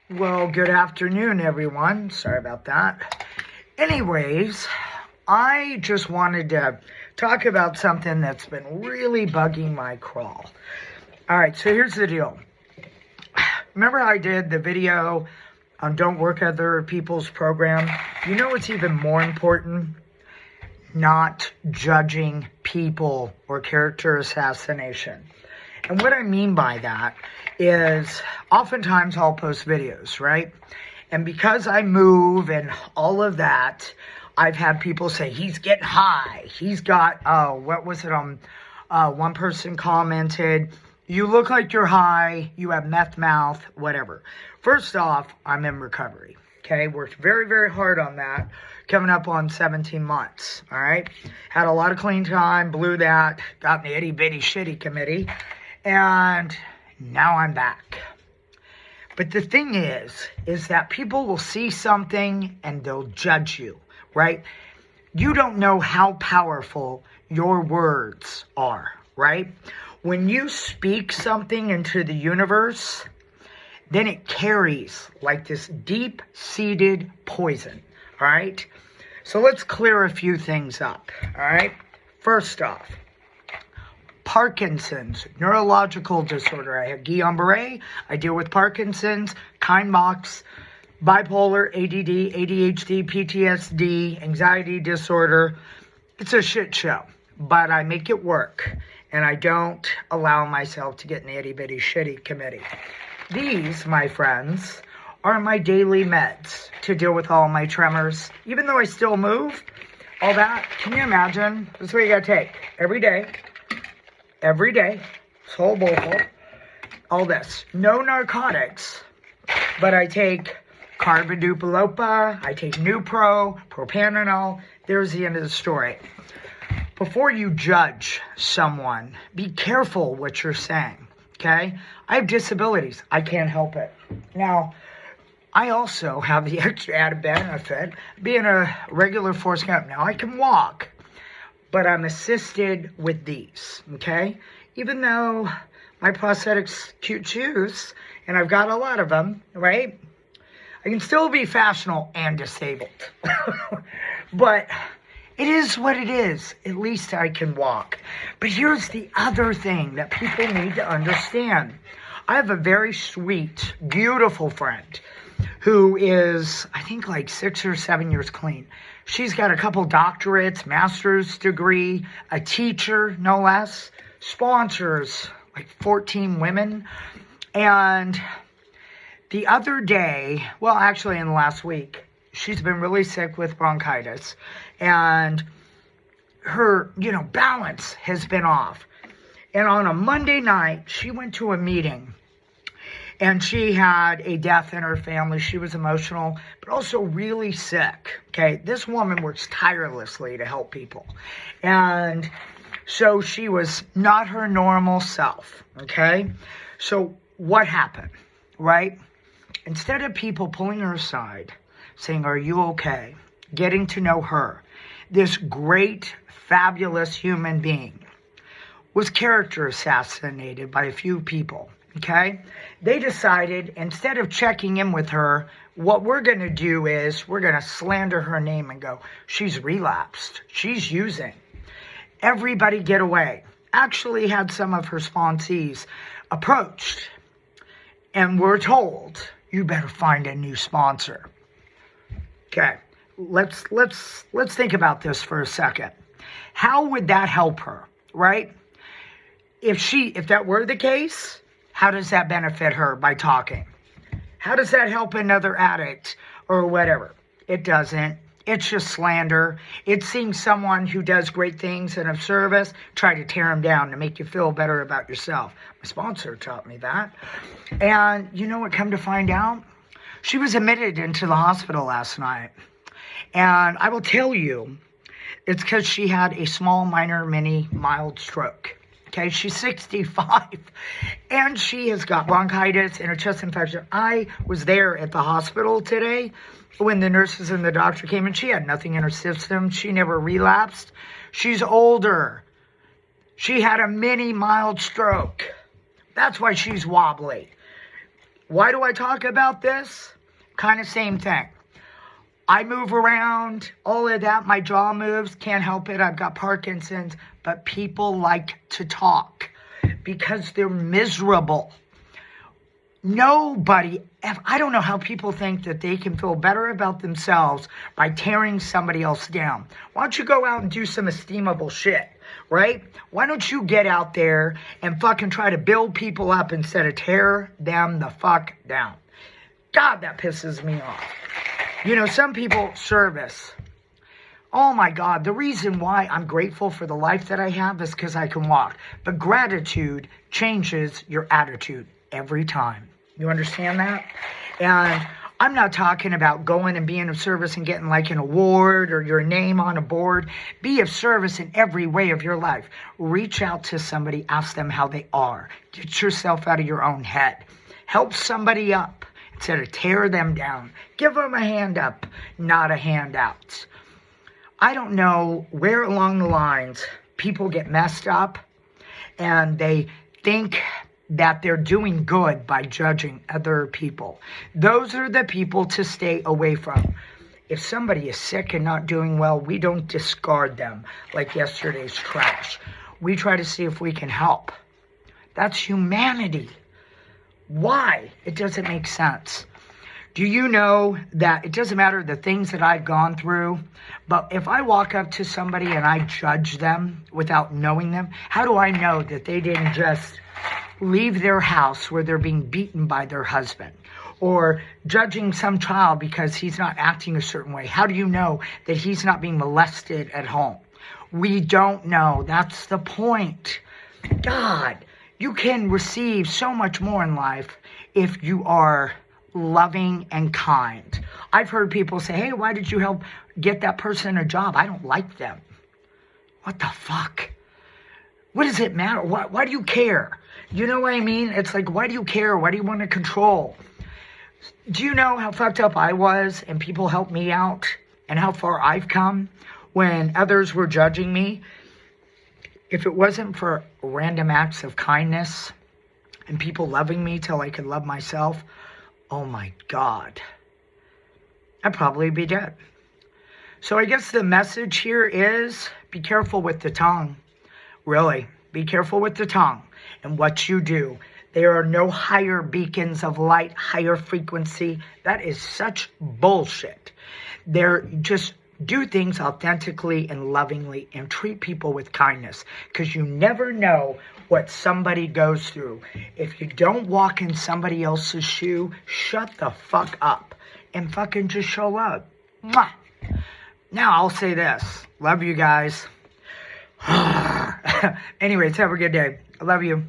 Well, good afternoon, everyone. Sorry about that. Anyways, I just wanted to talk about something that's been really bugging my crawl. All right, so here's the deal. Remember how I did the video on Don't Work Other People's Program? You know what's even more important? Not judging people or character assassination. And what I mean by that is oftentimes I'll post videos, right? And because I move and all of that, I've had people say, he's getting high. He's got, one person commented, you look like you're high, you have meth mouth, whatever. First off, I'm in recovery, okay? Worked very, very hard on that. Coming up on 17 months, all right? Had a lot of clean time, blew that, got in the itty bitty shitty committee, and now I'm back. But the thing is that people will see something and they'll judge you, right? You don't know how powerful your words are, right? When you speak something into the universe, then it carries like this deep-seated poison, all right? So let's clear a few things up, all right? First off, Parkinson's, neurological disorder. I have Guillain-Barré. I deal with Parkinson's, Kindbox, bipolar, ADD, ADHD, PTSD, anxiety disorder. It's a shit show, but I make it work, and I don't allow myself to get in the itty-bitty shitty committee. These, my friends, are my daily meds to deal with all my tremors. Even though I still move, all that, can you imagine? This is what you gotta take every day. Every day, this whole bowl, all this. No narcotics, but I take carbidopa, I take Nupro, propanol. There's the end of the story. Before you judge someone, be careful what you're saying, okay? I have disabilities. I can't help it. Now, I also have the extra added benefit being a regular force camp. Now, I can walk, but I'm assisted with these, okay? Even though my prosthetics cute shoes, and I've got a lot of them, right? I can still be fashionable and disabled. But it is what it is. At least I can walk. But here's the other thing that people need to understand. I have a very sweet, beautiful friend who is, I think, like 6 or 7 years clean. She's got a couple doctorates, master's degree, a teacher, no less, sponsors, like 14 women. And the other day, well, actually in the last week, she's been really sick with bronchitis. And her, balance has been off. And on a Monday night, she went to a meeting. And she had a death in her family. She was emotional, but also really sick. Okay, this woman works tirelessly to help people. And so she was not her normal self. Okay, so what happened, right? Instead of people pulling her aside, saying, are you okay? Getting to know her, this great, fabulous human being was character assassinated by a few people. Okay, they decided instead of checking in with her, what we're going to do is we're going to slander her name and go, she's relapsed. She's using. Everybody get away. Actually had some of her sponsees approached and were told, you better find a new sponsor. Okay, let's think about this for a second. How would that help her, right? If that were the case, how does that benefit her by talking? How does that help another addict or whatever? It doesn't. It's just slander. It's seeing someone who does great things and of service try to tear them down to make you feel better about yourself. My sponsor taught me that. And you know what, come to find out? She was admitted into the hospital last night. And I will tell you, it's because she had a small, minor, mini, mild stroke. Okay, she's 65, and she has got bronchitis and a chest infection. I was there at the hospital today when the nurses and the doctor came, and she had nothing in her system. She never relapsed. She's older. She had a mini mild stroke. That's why she's wobbly. Why do I talk about this? Kind of same thing. I move around, all of that. My jaw moves. Can't help it. I've got Parkinson's. But people like to talk because they're miserable. Nobody, I don't know how people think that they can feel better about themselves by tearing somebody else down. Why don't you go out and do some esteemable shit, right? Why don't you get out there and fucking try to build people up instead of tear them the fuck down? God, that pisses me off. You know, some people, service. Oh my God, the reason why I'm grateful for the life that I have is because I can walk. But gratitude changes your attitude every time. You understand that? And I'm not talking about going and being of service and getting like an award or your name on a board. Be of service in every way of your life. Reach out to somebody, ask them how they are. Get yourself out of your own head. Help somebody up instead of tear them down. Give them a hand up, not a handout. I don't know where along the lines people get messed up and they think that they're doing good by judging other people. Those are the people to stay away from. If somebody is sick and not doing well, we don't discard them like yesterday's trash. We try to see if we can help. That's humanity. Why? It doesn't make sense. Do you know that it doesn't matter the things that I've gone through, but if I walk up to somebody and I judge them without knowing them, how do I know that they didn't just leave their house where they're being beaten by their husband, or judging some child because he's not acting a certain way? How do you know that he's not being molested at home? We don't know. That's the point. God, you can receive so much more in life if you are loving and kind. I've heard people say, hey, why did you help get that person a job? I don't like them. What the fuck? What does it matter? Why do you care? You know what I mean? It's like, why do you care? Why do you want to control? Do you know how fucked up I was and people helped me out and how far I've come when others were judging me? If it wasn't for random acts of kindness and people loving me till I could love myself, oh my God, I'd probably be dead. So I guess the message here is be careful with the tongue. Really, be careful with the tongue and what you do. There are no higher beacons of light, higher frequency. That is such bullshit. Just do things authentically and lovingly and treat people with kindness, because you never know what somebody goes through. If you don't walk in somebody else's shoe, shut the fuck up and fucking just show love. Mwah. Now I'll say this. Love you guys. Anyways, have a good day. I love you.